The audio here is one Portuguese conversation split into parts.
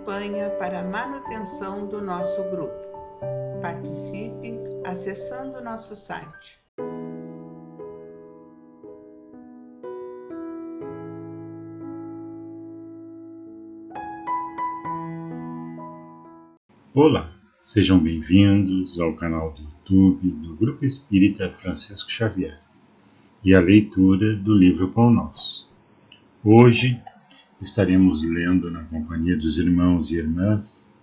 campanha para a manutenção do nosso grupo. Participe acessando nosso site. Olá, sejam bem-vindos ao canal do YouTube do Grupo Espírita Francisco Xavier e a leitura do livro Pão Nosso. Hoje estaremos lendo na companhia dos irmãos e irmãs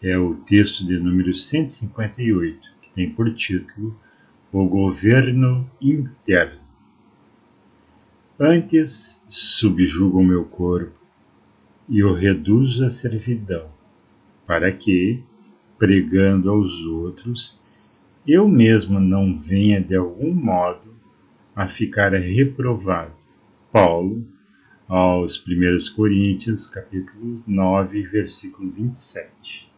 o texto de número 158, que tem por título O Governo Interno. Antes subjugo o meu corpo e o reduzo à servidão, para que, pregando aos outros, eu mesmo não venha de algum modo a ficar reprovado. Paulo, aos 1 Coríntios, capítulo 9, versículo 27.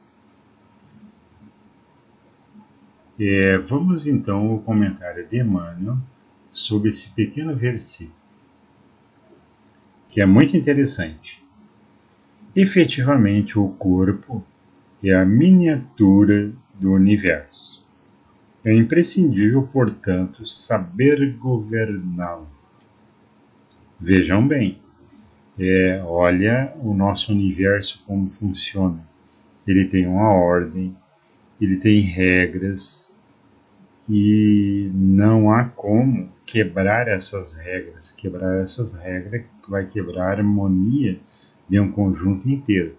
Vamos então ao comentário de Emmanuel sobre esse pequeno versículo, que é muito interessante. Efetivamente, o corpo é a miniatura do universo. É imprescindível, portanto, saber governá-lo. Vejam bem, olha o nosso universo como funciona. Ele tem uma ordem, ele tem regras e não há como quebrar essas regras. Quebrar essas regras vai quebrar a harmonia de um conjunto inteiro.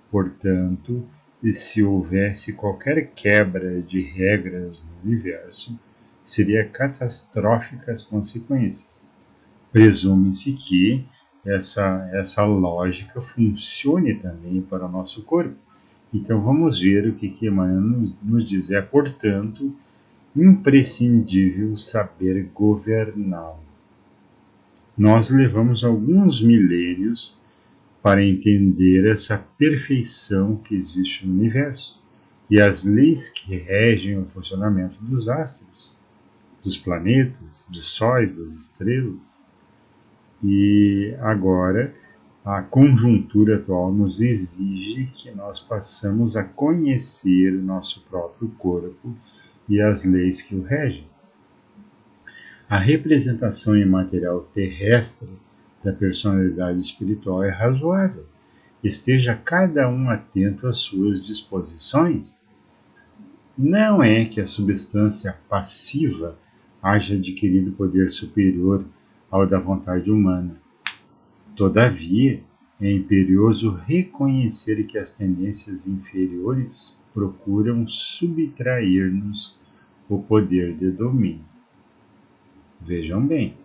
Portanto, se houvesse qualquer quebra de regras no universo, seria catastrófica as consequências. Presume-se que essa lógica funcione também para o nosso corpo. Então vamos ver o que Emmanuel nos diz. Portanto, imprescindível saber governá-lo. Nós levamos alguns milênios para entender essa perfeição que existe no universo e as leis que regem o funcionamento dos astros, dos planetas, dos sóis, das estrelas. E agora a conjuntura atual nos exige que nós passamos a conhecer o nosso próprio corpo e as leis que o regem. A representação imaterial terrestre da personalidade espiritual é razoável. Esteja cada um atento às suas disposições. Não é que a substância passiva haja adquirido poder superior ao da vontade humana. Todavia, é imperioso reconhecer que as tendências inferiores procuram subtrair-nos o poder de domínio. Vejam bem,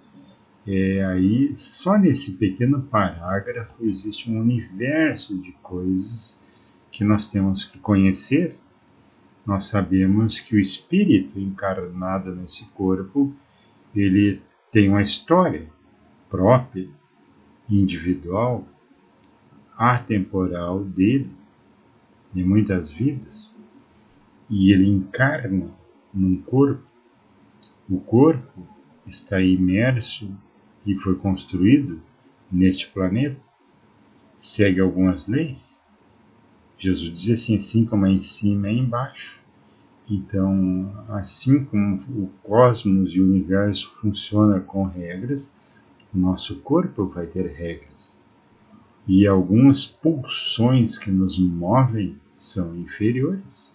aí só nesse pequeno parágrafo existe um universo de coisas que nós temos que conhecer. Nós sabemos que o espírito encarnado nesse corpo, ele tem uma história própria, individual, atemporal dele, de muitas vidas, e ele encarna num corpo. O corpo está imerso e foi construído neste planeta, segue algumas leis. Jesus diz assim como é em cima é embaixo. Então, assim como o cosmos e o universo funcionam com regras, o nosso corpo vai ter regras. E algumas pulsões que nos movem são inferiores.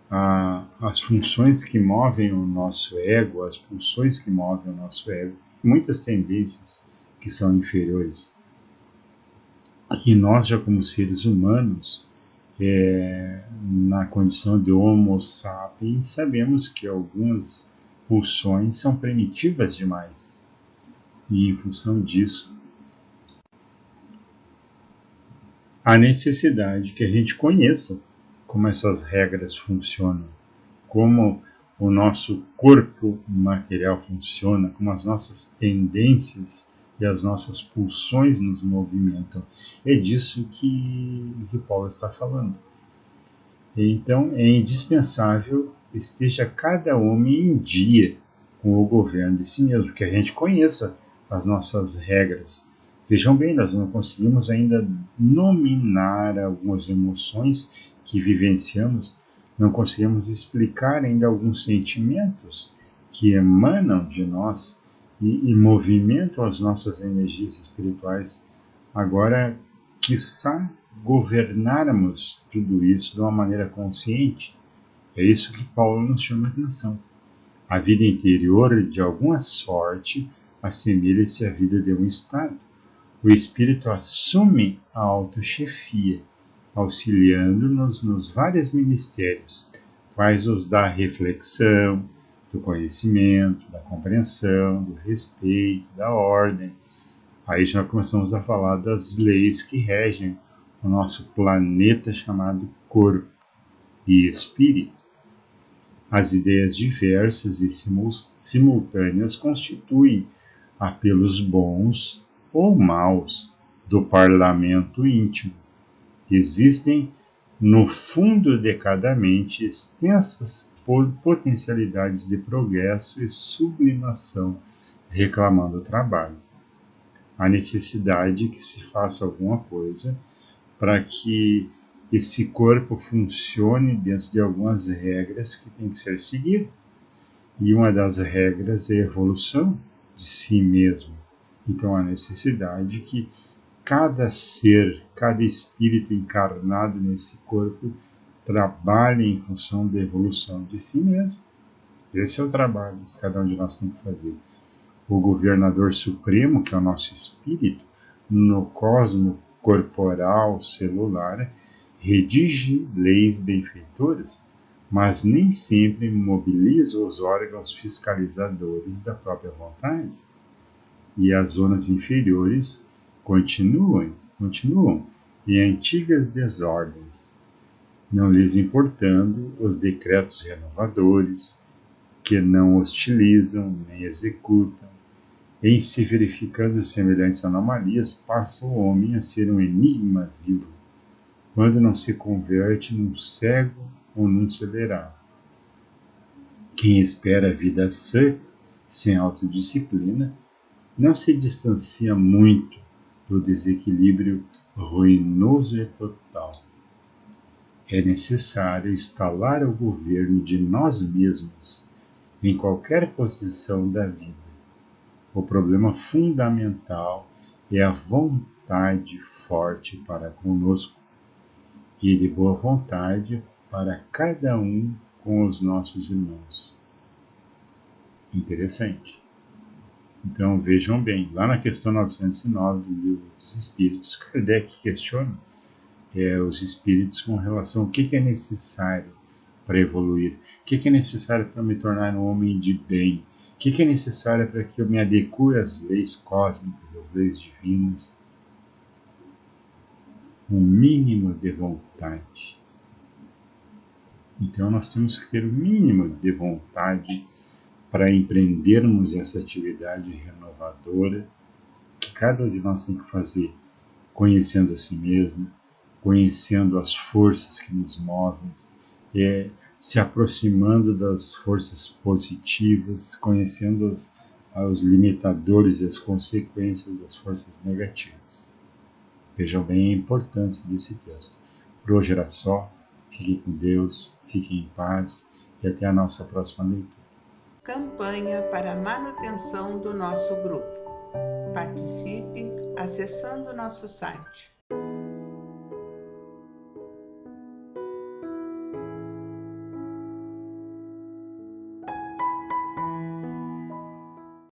As funções que movem o nosso ego, as pulsões que movem o nosso ego, muitas tendências que são inferiores. E nós, já como seres humanos, na condição de Homo sapiens, sabemos que algumas pulsões são primitivas demais. E em função disso, há necessidade que a gente conheça como essas regras funcionam, como o nosso corpo material funciona, como as nossas tendências e as nossas pulsões nos movimentam. É disso que Paulo está falando. Então, é indispensável que esteja cada homem em dia com o governo de si mesmo, que a gente conheça as nossas regras, Vejam bem, nós não conseguimos ainda nominar algumas emoções que vivenciamos, não conseguimos explicar ainda alguns sentimentos que emanam de nós e movimentam as nossas energias espirituais. Agora, quiçá governarmos tudo isso de uma maneira consciente, é isso que Paulo nos chama a atenção. A vida interior, de alguma sorte, assemelha-se à vida de um Estado. O Espírito assume a autochefia, auxiliando-nos nos vários ministérios, quais os da reflexão, do conhecimento, da compreensão, do respeito, da ordem. Aí já começamos a falar das leis que regem o nosso planeta chamado corpo e espírito. As ideias diversas e simultâneas constituem apelos bons ou maus do parlamento íntimo. Existem, no fundo de cada mente, extensas potencialidades de progresso e sublimação, reclamando o trabalho. A necessidade que se faça alguma coisa para que esse corpo funcione dentro de algumas regras que tem que ser seguidas. E uma das regras é a evolução de si mesmo. Então, a necessidade que cada ser, cada espírito encarnado nesse corpo trabalhe em função da evolução de si mesmo. Esse é o trabalho que cada um de nós tem que fazer. O governador supremo, que é o nosso espírito, no cosmo corporal, celular, redige leis benfeitoras, mas nem sempre mobiliza os órgãos fiscalizadores da própria vontade. E as zonas inferiores continuam em antigas desordens, não lhes importando os decretos renovadores, que não hostilizam nem executam. Em se verificando semelhantes anomalias, passa o homem a ser um enigma vivo, quando não se converte num cego ou num celerado. Quem espera a vida sã, sem autodisciplina, não se distancia muito do desequilíbrio ruinoso e total. É necessário instalar o governo de nós mesmos em qualquer posição da vida. O problema fundamental é a vontade forte para conosco e de boa vontade para cada um com os nossos irmãos. Interessante. Então vejam bem, lá na questão 909 do Livro dos Espíritos, Kardec questiona os espíritos com relação ao que é necessário para evoluir, o que é necessário para me tornar um homem de bem, o que é necessário para que eu me adeque às leis cósmicas, às leis divinas. Um mínimo de vontade. Então nós temos que ter o mínimo de vontade para empreendermos essa atividade renovadora que cada um de nós tem que fazer, conhecendo a si mesmo, conhecendo as forças que nos movem, se aproximando das forças positivas, conhecendo os limitadores e as consequências das forças negativas. Vejam bem a importância desse texto. Por hoje era só. Fiquem com Deus, fiquem em paz e até a nossa próxima leitura. Campanha para a manutenção do nosso grupo. Participe acessando nosso site